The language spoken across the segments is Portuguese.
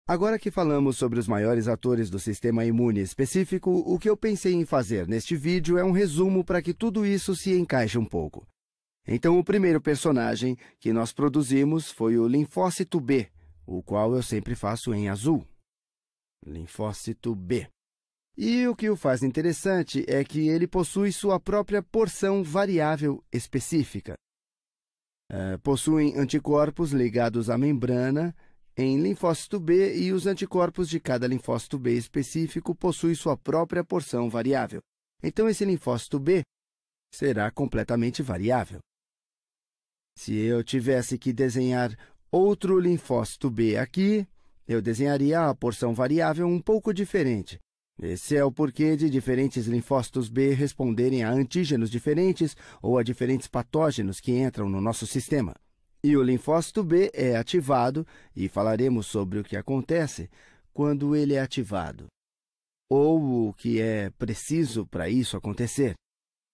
Agora que falamos sobre os maiores atores do sistema imune específico, o que eu pensei em fazer neste vídeo é um resumo para que tudo isso se encaixe um pouco. Então, o primeiro personagem que nós produzimos foi o linfócito B, o qual eu sempre faço em azul. Linfócito B. E o que o faz interessante é que ele possui sua própria porção variável específica. Possuem anticorpos ligados à membrana em linfócito B e os anticorpos de cada linfócito B específico possuem sua própria porção variável. Então, esse linfócito B será completamente variável. Se eu tivesse que desenhar outro linfócito B aqui, eu desenharia a porção variável um pouco diferente. Esse é o porquê de diferentes linfócitos B responderem a antígenos diferentes ou a diferentes patógenos que entram no nosso sistema. E o linfócito B é ativado, e falaremos sobre o que acontece quando ele é ativado, ou o que é preciso para isso acontecer.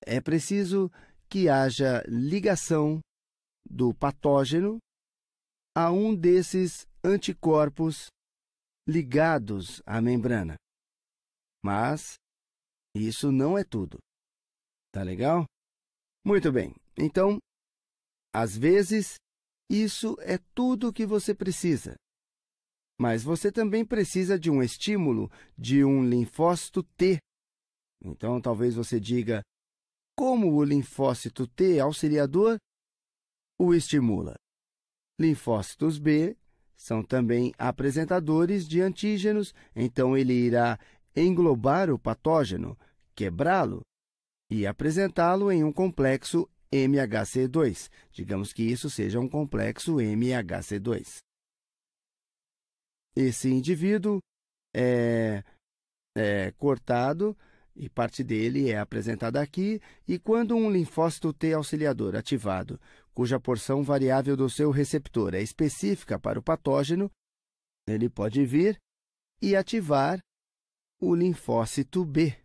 É preciso que haja ligação do patógeno a um desses anticorpos ligados à membrana. Mas isso não é tudo. Tá legal? Muito bem. Então, às vezes, isso é tudo o que você precisa. Mas você também precisa de um estímulo de um linfócito T. Então, talvez você diga, como o linfócito T auxiliador o estimula? Linfócitos B são também apresentadores de antígenos, então ele irá englobar o patógeno, quebrá-lo e apresentá-lo em um complexo MHC2. Digamos que isso seja um complexo MHC2. Esse indivíduo é cortado e parte dele é apresentada aqui, e quando um linfócito T auxiliador ativado, cuja porção variável do seu receptor é específica para o patógeno, ele pode vir e ativar o linfócito B.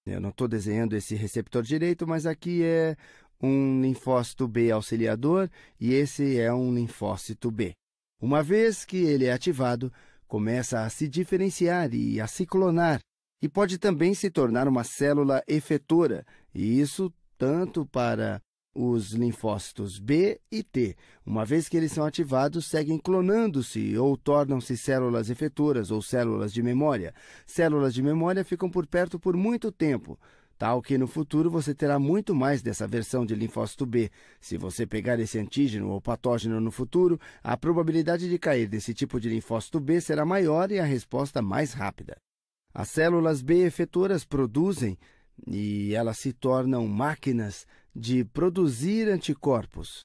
Eu não estou desenhando esse receptor direito, mas aqui é um linfócito B auxiliador e esse é um linfócito B. Uma vez que ele é ativado, começa a se diferenciar e a se clonar, e pode também se tornar uma célula efetora, e isso tanto para os linfócitos B e T. Uma vez que eles são ativados, seguem clonando-se ou tornam-se células efetoras ou células de memória. Células de memória ficam por perto por muito tempo, tal que no futuro você terá muito mais dessa versão de linfócito B. Se você pegar esse antígeno ou patógeno no futuro, a probabilidade de cair desse tipo de linfócito B será maior e a resposta mais rápida. As células B efetoras produzem e elas se tornam máquinas de produzir anticorpos.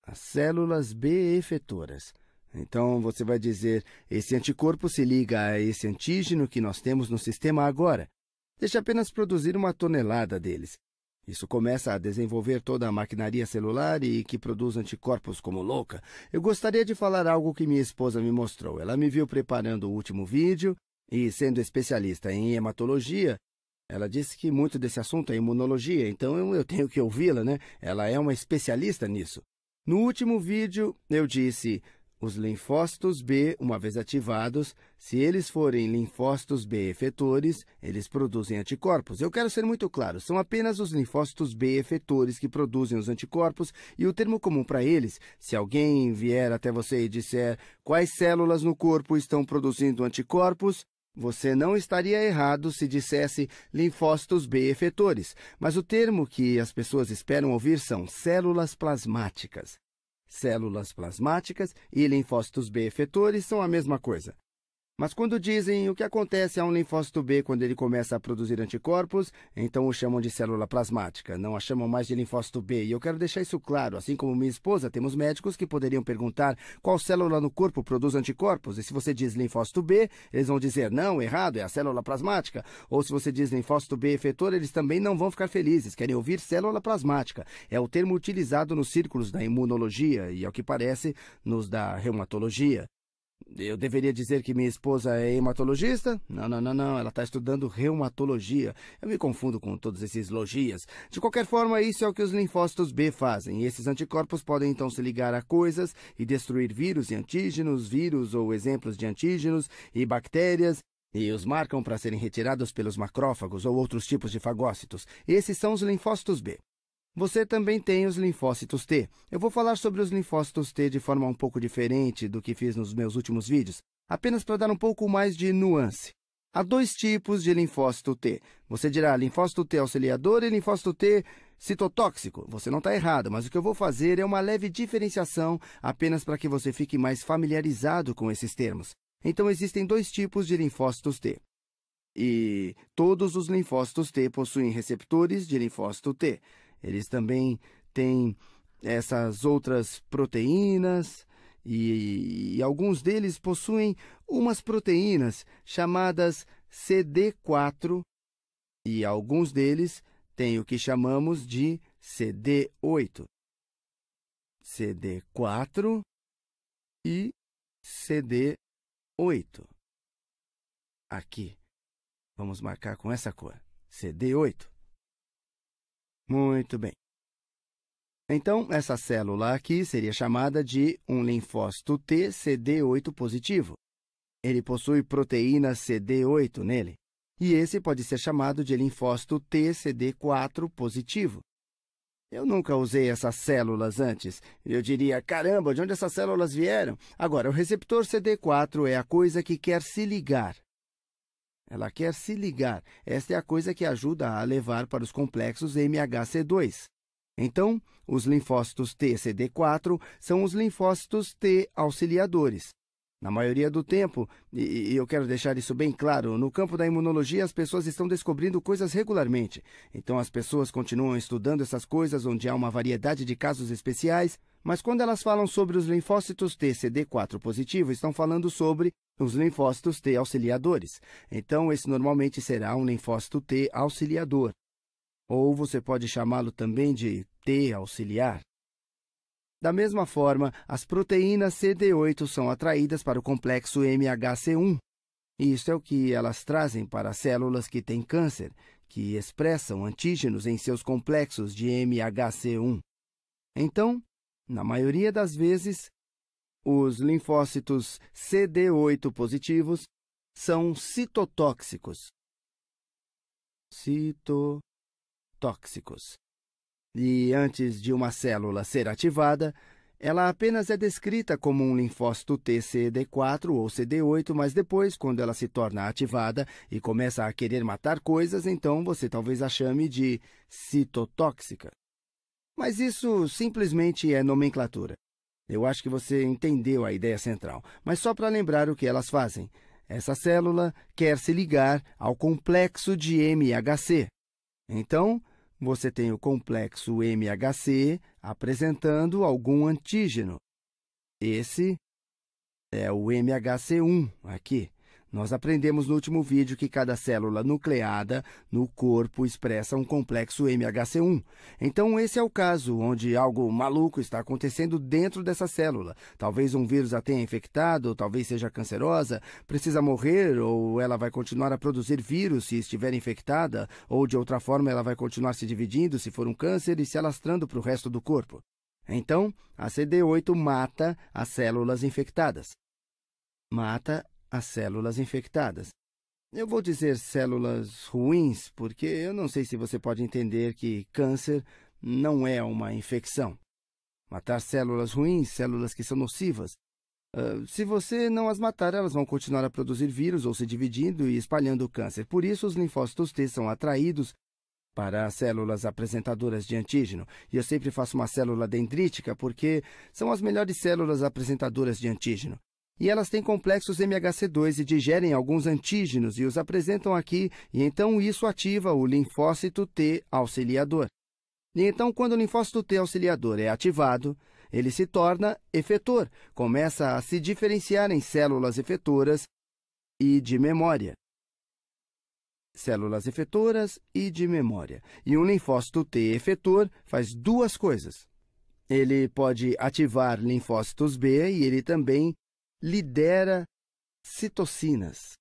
As células B efetoras. Então, você vai dizer, esse anticorpo se liga a esse antígeno que nós temos no sistema agora. Deixa apenas produzir 1 tonelada deles. Isso começa a desenvolver toda a maquinaria celular e que produz anticorpos como louca. Eu gostaria de falar algo que minha esposa me mostrou. Ela me viu preparando o último vídeo e, sendo especialista em hematologia, ela disse que muito desse assunto é imunologia, então eu tenho que ouvi-la, né? Ela é uma especialista nisso. No último vídeo, eu disse, os linfócitos B, uma vez ativados, se eles forem linfócitos B efetores, eles produzem anticorpos. Eu quero ser muito claro, são apenas os linfócitos B efetores que produzem os anticorpos, e o termo comum para eles, se alguém vier até você e disser quais células no corpo estão produzindo anticorpos, você não estaria errado se dissesse linfócitos B efetores, mas o termo que as pessoas esperam ouvir são células plasmáticas. Células plasmáticas e linfócitos B efetores são a mesma coisa. Mas quando dizem o que acontece a um linfócito B quando ele começa a produzir anticorpos, então o chamam de célula plasmática, não a chamam mais de linfócito B. E eu quero deixar isso claro, assim como minha esposa, temos médicos que poderiam perguntar qual célula no corpo produz anticorpos, e se você diz linfócito B, eles vão dizer, não, errado, é a célula plasmática. Ou se você diz linfócito B efetor, eles também não vão ficar felizes, querem ouvir célula plasmática. É o termo utilizado nos círculos da imunologia e, ao que parece, nos da reumatologia. Eu deveria dizer que minha esposa é hematologista? Não, não, não, não. Ela está estudando reumatologia. Eu me confundo com todos esses logias. De qualquer forma, isso é o que os linfócitos B fazem. E esses anticorpos podem então se ligar a coisas e destruir vírus e antígenos, vírus ou exemplos de antígenos e bactérias, e os marcam para serem retirados pelos macrófagos ou outros tipos de fagócitos. Esses são os linfócitos B. Você também tem os linfócitos T. Eu vou falar sobre os linfócitos T de forma um pouco diferente do que fiz nos meus últimos vídeos, apenas para dar um pouco mais de nuance. Há dois tipos de linfócito T. Você dirá linfócito T auxiliador e linfócito T citotóxico. Você não está errado, mas o que eu vou fazer é uma leve diferenciação apenas para que você fique mais familiarizado com esses termos. Então, existem dois tipos de linfócitos T. E todos os linfócitos T possuem receptores de linfócito T. Eles também têm essas outras proteínas e alguns deles possuem umas proteínas chamadas CD4 e alguns deles têm o que chamamos de CD8. CD4 e CD8. Aqui. Vamos marcar com essa cor. CD8. Muito bem. Então, essa célula aqui seria chamada de um linfócito T CD8 positivo. Ele possui proteína CD8 nele. E esse pode ser chamado de linfócito T CD4 positivo. Eu nunca usei essas células antes. Eu diria, caramba, de onde essas células vieram? Agora, o receptor CD4 é a coisa que quer se ligar. Ela quer se ligar. Esta é a coisa que ajuda a levar para os complexos MHC2. Então, os linfócitos T CD4 são os linfócitos T auxiliadores. Na maioria do tempo, e eu quero deixar isso bem claro, no campo da imunologia as pessoas estão descobrindo coisas regularmente. Então, as pessoas continuam estudando essas coisas onde há uma variedade de casos especiais, mas quando elas falam sobre os linfócitos T CD4 positivo, estão falando sobre os linfócitos T auxiliadores. Então, esse normalmente será um linfócito T auxiliador. Ou você pode chamá-lo também de T auxiliar. Da mesma forma, as proteínas CD8 são atraídas para o complexo MHC1. Isso é o que elas trazem para as células que têm câncer, que expressam antígenos em seus complexos de MHC1. Então, na maioria das vezes, os linfócitos CD8 positivos são citotóxicos. Citotóxicos. E antes de uma célula ser ativada, ela apenas é descrita como um linfócito T CD4 ou CD8, mas depois, quando ela se torna ativada e começa a querer matar coisas, então você talvez a chame de citotóxica. Mas isso simplesmente é nomenclatura. Eu acho que você entendeu a ideia central, mas só para lembrar o que elas fazem. Essa célula quer se ligar ao complexo de MHC. Então, você tem o complexo MHC apresentando algum antígeno. Esse é o MHC1 aqui. Nós aprendemos no último vídeo que cada célula nucleada no corpo expressa um complexo MHC1. Então, esse é o caso onde algo maluco está acontecendo dentro dessa célula. Talvez um vírus a tenha infectado, ou talvez seja cancerosa, precisa morrer, ou ela vai continuar a produzir vírus se estiver infectada, ou de outra forma ela vai continuar se dividindo se for um câncer e se alastrando para o resto do corpo. Então, a CD8 mata as células infectadas. Mata as células infectadas. Eu vou dizer células ruins, porque eu não sei se você pode entender que câncer não é uma infecção. Matar células ruins, células que são nocivas. Se você não as matar, elas vão continuar a produzir vírus ou se dividindo e espalhando o câncer. Por isso, os linfócitos T são atraídos para as células apresentadoras de antígeno. E eu sempre faço uma célula dendrítica porque são as melhores células apresentadoras de antígeno. E elas têm complexos MHC2 e digerem alguns antígenos e os apresentam aqui, e então isso ativa o linfócito T auxiliador. E então, quando o linfócito T auxiliador é ativado, ele se torna efetor, começa a se diferenciar em células efetoras e de memória. Células efetoras e de memória. E um linfócito T efetor faz duas coisas. Ele pode ativar linfócitos B e ele também lidera citocinas.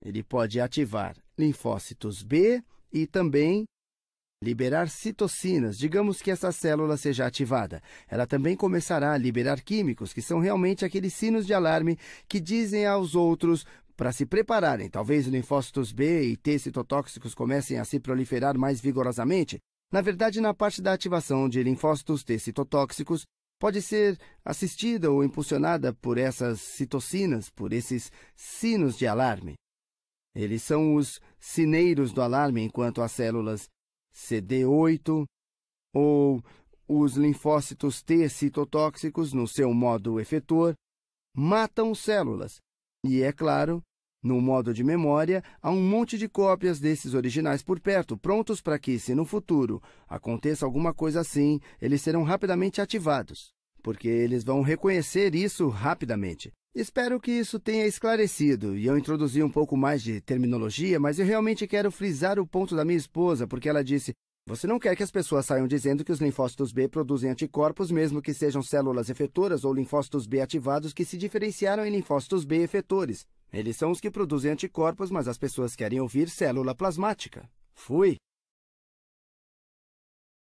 Ele pode ativar linfócitos B e também liberar citocinas. Digamos que essa célula seja ativada. Ela também começará a liberar químicos, que são realmente aqueles sinos de alarme que dizem aos outros para se prepararem. Talvez linfócitos B e T citotóxicos comecem a se proliferar mais vigorosamente. Na verdade, na parte da ativação de linfócitos T citotóxicos, pode ser assistida ou impulsionada por essas citocinas, por esses sinos de alarme. Eles são os sineiros do alarme, enquanto as células CD8 ou os linfócitos T citotóxicos, no seu modo efetor, matam células. E, é claro, no modo de memória, há um monte de cópias desses originais por perto, prontos para que, se no futuro aconteça alguma coisa assim, eles serão rapidamente ativados, porque eles vão reconhecer isso rapidamente. Espero que isso tenha esclarecido, e eu introduzi um pouco mais de terminologia, mas eu realmente quero frisar o ponto da minha esposa, porque ela disse: você não quer que as pessoas saiam dizendo que os linfócitos B produzem anticorpos, mesmo que sejam células efetoras ou linfócitos B ativados que se diferenciaram em linfócitos B efetores. Eles são os que produzem anticorpos, mas as pessoas querem ouvir célula plasmática. Fui!